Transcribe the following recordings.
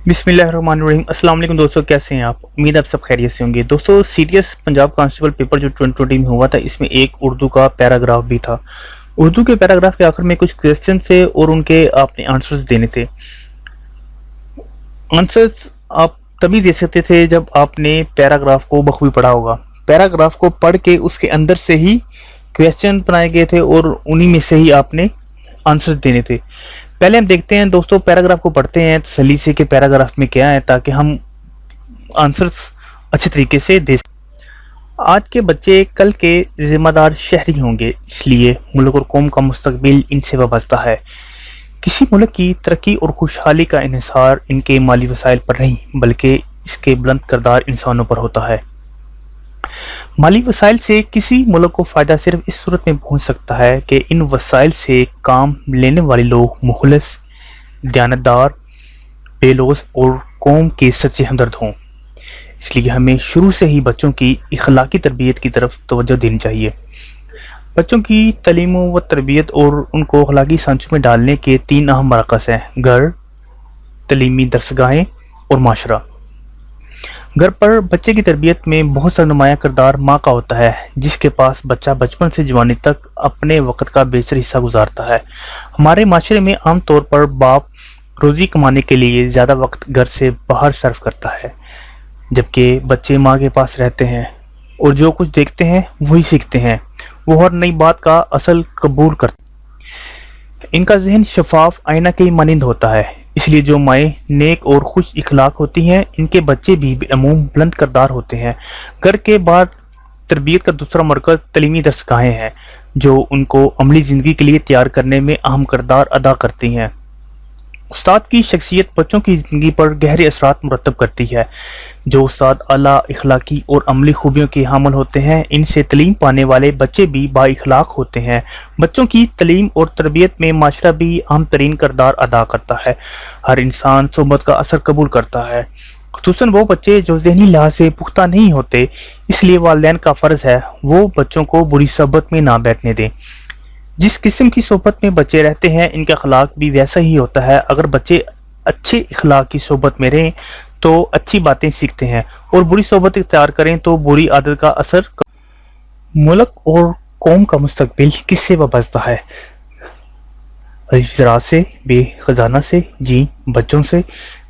बिस्मिल्लाहिर्रहमानिर्रहीम। अस्सलाम वालेकुम दोस्तों, कैसे हैं आप? उम्मीद आप सब खैरियत से होंगे। दोस्तों, सीरियस पंजाब कांस्टेबल पेपर जो 2020 में हुआ था, इसमें एक उर्दू का पैराग्राफ भी था। उर्दू के पैराग्राफ के आखिर में कुछ क्वेश्चन थे और उनके आपने आंसर्स देने थे। आंसर्स आप तभी दे सकते थे जब आपने पैराग्राफ को बखूबी पढ़ा होगा। पैराग्राफ को पढ़ के उसके अंदर से ही क्वेश्चन बनाए गए थे और उन्हीं में से ही आपने आंसर्स देने थे। पहले हम देखते हैं दोस्तों, पैराग्राफ को पढ़ते हैं तसल्ली से कि पैराग्राफ में क्या है, ताकि हम आंसर्स अच्छे तरीके से दे सकें। आज के बच्चे कल के जिम्मेदार शहरी होंगे, इसलिए मुल्क और कौम का मुस्तकबिल इनसे वाबस्ता है। किसी मुल्क की तरक्की और खुशहाली का इन्हिसार इनके माली वसाइल पर नहीं, बल्कि इसके बुलंद किरदार इंसानों पर होता है। माली वसाइल से किसी मुल्क को फ़ायदा सिर्फ इस सूरत में पहुंच सकता है कि इन वसाइल से काम लेने वाले लोग मुखलिस, दयानतदार, बेलौस और कौम के सच्चे हमदर्द हों। इसलिए हमें शुरू से ही बच्चों की इखलाकी तरबियत की तरफ तवज्जो देनी चाहिए। बच्चों की तालीम व तरबियत और उनको अखलाकी सांचों में डालने के 3 अहम मराकज़ हैं: घर, तालीमी दरसगाहें और माशरा। घर पर बच्चे की तरबियत में बहुत सा नुमाया किरदार माँ का होता है, जिसके पास बच्चा बचपन से जवानी तक अपने वक़्त का बेहतर हिस्सा गुजारता है। हमारे माशरे में आम तौर पर बाप रोज़ी कमाने के लिए ज़्यादा वक्त घर से बाहर सर्फ करता है, जबकि बच्चे माँ के पास रहते हैं और जो कुछ देखते हैं वही सीखते हैं। वो हर नई बात का असल कबूल करते हैं। इनका जहन शफाफ आईना के मानिंद होता है, इसलिए जो माएँ नेक और खुश इखलाक होती हैं, इनके बच्चे भी अमूम बुलंद किरदार होते हैं। घर के बाद तरबियत का दूसरा मरकज़ तालीमी दरसगाहें हैं, जो उनको अमली ज़िंदगी के लिए तैयार करने में अहम किरदार अदा करती हैं। उस्ताद की शख्सियत बच्चों की ज़िंदगी पर गहरे असरात मुरतब करती है। जो उस्ताद आला इखलाकी और अमली खूबियों के हामिल होते हैं, इनसे तलीम पाने वाले बच्चे भी बाइखलाक होते हैं। बच्चों की तलीम और तरबियत में माशरा भी अहम तरीन किरदार अदा करता है। हर इंसान सोहबत का असर कबूल करता है, खुसूसन वो बच्चे जो ज़हनी लिहाज से पुख्ता नहीं होते। इसलिए वालिदैन का फ़र्ज़ है वो बच्चों को बुरी सोहबत में ना बैठने दें। जिस किस्म की सोहबत में बच्चे रहते हैं, इनका अखलाक भी वैसा ही होता है। अगर बच्चे अच्छे इखलाक की सोहबत में रहें तो अच्छी बातें सीखते हैं, और बुरी सोहबत इख्तियार करें तो बुरी आदत का असर। मुल्क और कौम का मुस्तकबिल किससे वाबस्ता है? अलिफ ज़रा से, बे खजाना से, जी बच्चों से,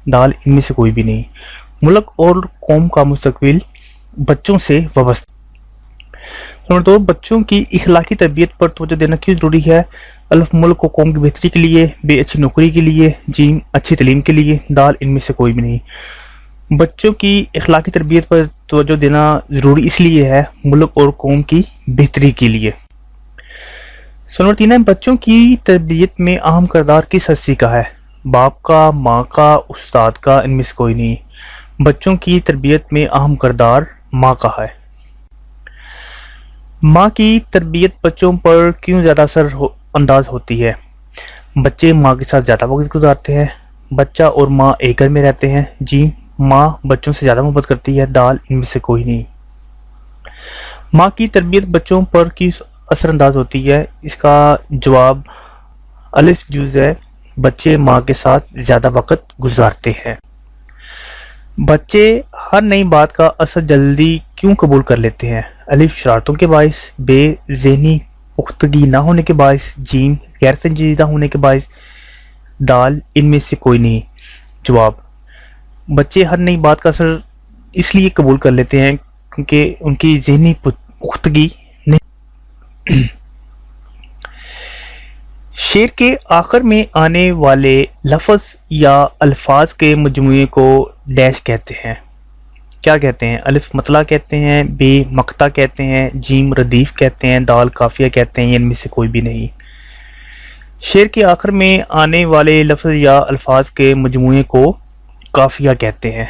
दाल इनमें से कोई भी नहीं। मुल्क और कौम का मुस्तकबिल बच्चों से वाबस्ता। नंबर 2, बच्चों की इखलाकी तरबियत पर तवज्जो देना क्यों ज़रूरी है? अलिफ मुल्क को कौम की बेहतरी के लिए, बे अच्छी नौकरी के लिए, जीम अच्छी तालीम के लिए, दाल इनमें से कोई भी नहीं। बच्चों की इखलाकी तरबियत पर तवज्जो देना ज़रूरी इसलिए है मुल्क और कौम की बेहतरी के लिए। नंबर 3 है, बच्चों की तरबियत में अहम किरदार किस हस्ती का है? बाप का, माँ का, उस्ताद का, इनमें से कोई नहीं। बच्चों की तरबियत में अहम किरदार माँ का है। माँ की तरबियत बच्चों पर क्यों ज़्यादा अंदाज होती है? बच्चे माँ के साथ ज़्यादा वक्त गुजारते हैं। बच्चा और माँ एक घर में रहते हैं। जी माँ बच्चों से ज़्यादा मोहब्बत करती है। दाल इनमें से कोई नहीं। माँ की तरबियत बच्चों पर क्यों असरअंदाज होती है? इसका जवाब अलिफ जुज़ है, बच्चे माँ के साथ ज़्यादा वक्त गुजारते हैं। बच्चे हर नई बात का असर जल्दी क्यों कबूल कर लेते हैं? अलिफ शरारतों के बाइस, बे ज़हनी पुख्तगी ना होने के बाइस, जीम गैर संजीदा होने के बाइस, दाल इनमें से कोई नहीं। जवाब, बच्चे हर नई बात का असर इसलिए कबूल कर लेते हैं क्योंकि उनकी ज़हनी पुख्तगी नहीं। शेर के आखिर में आने वाले लफ्ज़ या अल्फाज के मजमूए को डैश कहते हैं। क्या कहते हैं? अलिफ मतला कहते हैं, बे मक्ता कहते हैं, जीम रदीफ कहते हैं, दाल काफिया कहते हैं, इनमें से कोई भी नहीं। शेर के आखिर में आने वाले लफ्ज़ या अल्फाज के मजमूए को काफिया कहते हैं।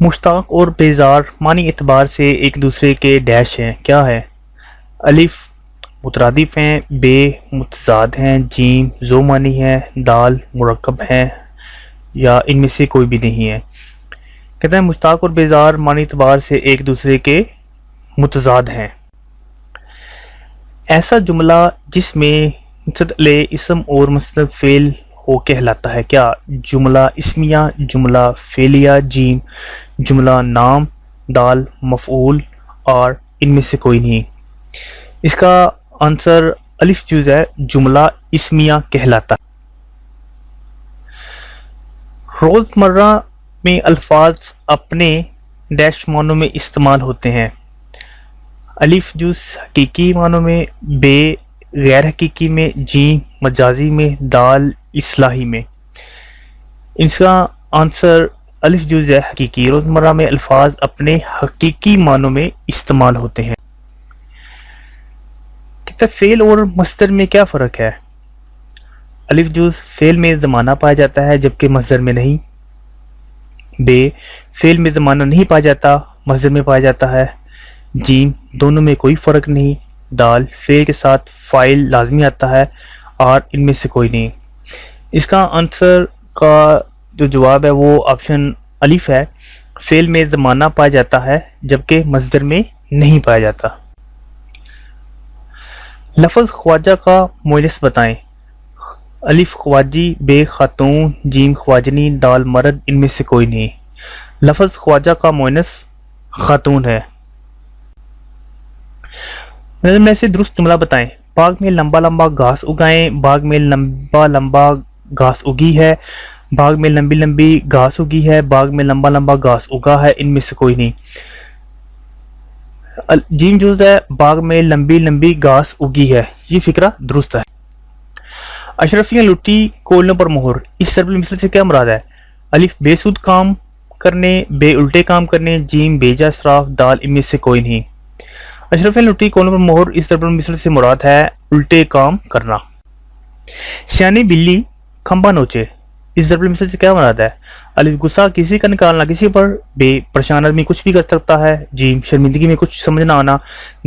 मुश्ताक और बेजार मानी एतबार से एक दूसरे के डैश हैं। क्या है? अलिफ मुतरादिफ हैं, बे मुतजाद हैं, जीम जो मानी है, दाल मुरक्कब हैं, या इनमें से कोई भी नहीं है। कहते हैं मुश्ताक और बेजार मानी एतबार से एक दूसरे के मुतजाद हैं। ऐसा जुमला जिसमें मुस्तक़िल इसम और मुस्तक़िल फ़ेल وہ کہلاتا ہے کیا؟ جملہ اسمیہ، جملہ فعلیہ، جیم جملہ نام، دال مفعول، اور ان میں سے کوئی نہیں۔ اس کا آنسر الف جز ہے، جملہ اسمیہ کہلاتا ہے۔ روزمرہ میں الفاظ اپنے ڈیش معنوں میں استعمال ہوتے ہیں۔ الف جز حقیقی معنوں میں، بے غیر حقیقی میں، جیم مجازی میں، دال اصطلاحی میں۔ اس کا آنسر الف جز ہے حقیقی۔ روزمرہ میں الفاظ اپنے حقیقی معنوں میں استعمال ہوتے ہیں۔ کہتا ہے فعل اور مصدر میں کیا فرق ہے؟ الف جز فعل میں زمانہ پایا جاتا ہے جبکہ مصدر میں نہیں۔ بے فعل میں زمانہ نہیں پایا جاتا، مصدر میں پایا جاتا ہے۔ جیم دونوں میں کوئی فرق نہیں۔ دال فعل کے ساتھ فاعل لازمی آتا ہے، اور ان میں سے کوئی نہیں۔ اس کا آنسر کا جو جواب ہے وہ آپشن الف ہے، فعل میں زمانہ پایا جاتا ہے جبکہ مصدر میں نہیں پایا جاتا۔ لفظ خواجہ کا مؤنث بتائیں۔ الف خواجی، بے خاتون، جیم خواجنی، دال مرد، ان میں سے کوئی نہیں۔ لفظ خواجہ کا مؤنث خاتون ہے۔ میں سے درست جملہ بتائیں۔ باغ میں لمبا لمبا گھاس اگائیں، باغ میں لمبا لمبا گھاس اگی ہے، باغ میں لمبی لمبی گھاس اگی ہے، باغ میں لمبا لمبا گھاس اگا ہے، ان میں سے کوئی نہیں۔ جیم جز ہے، باغ میں لمبی لمبی گھاس اگی ہے، یہ فکرہ درست ہے۔ اشرفیاں لٹی کولوں پر مہر، اس ضرب المثل سے کیا مراد ہے؟ الف بے سود کام کرنے، بے الٹے کام کرنے، جیم بیجا اسراف، دال ان میں سے کوئی نہیں۔ اشرفیاں لٹی کولوں پر مہر اس ضرب المثل سے مراد ہے الٹے کام کرنا۔ سیانی بلی کھمبا نوچے، اس ضرب المثل سے کیا مراد ہے؟ الف غصہ کسی کا نکالنا کسی پر، بے پریشان آدمی کچھ بھی کر سکتا ہے، جیم شرمندگی میں کچھ سمجھ نہ آنا،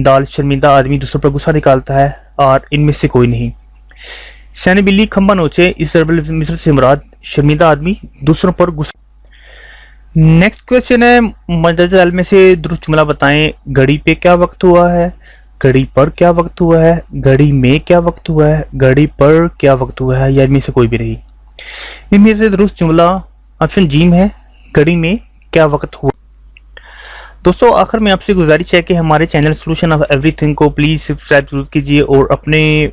دال شرمندہ آدمی دوسروں پر غصہ نکالتا ہے، اور ان میں سے کوئی نہیں۔ سیانی بلی کھمبا نوچے اس ضرب المثل سے مراد شرمندہ آدمی دوسروں پر غصہ۔ نیکسٹ کویسچن ہے مندرجہ ذیل میں سے درست جملہ بتائیں۔ گھڑی پہ کیا وقت ہوا ہے؟ گھڑی پر کیا وقت ہوا ہے؟ گھڑی میں کیا وقت ہوا ہے؟ گھڑی پر کیا وقت ہوا ہے، یا ان میں سے کوئی بھی نہیں۔ ان میں سے درست جملہ آپشن جیم ہے، گھڑی میں کیا وقت ہوا۔ دوستو آخر میں آپ سے گزارش ہے کہ ہمارے channel solution of every thing کو پلیز سبسکرائب ضرور کیجیے، اور اپنے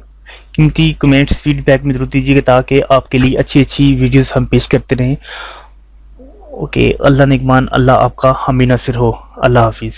قیمتی کمنٹس فیڈ بیک میں ضرور دیجیے تاکہ آپ کے لیے اچھی اچھی ویڈیوز ہم پیش کرتے رہیں۔ اوکے، اللہ نگمان، اللہ آپ کا حامی ناصر ہو۔ اللہ حافظ۔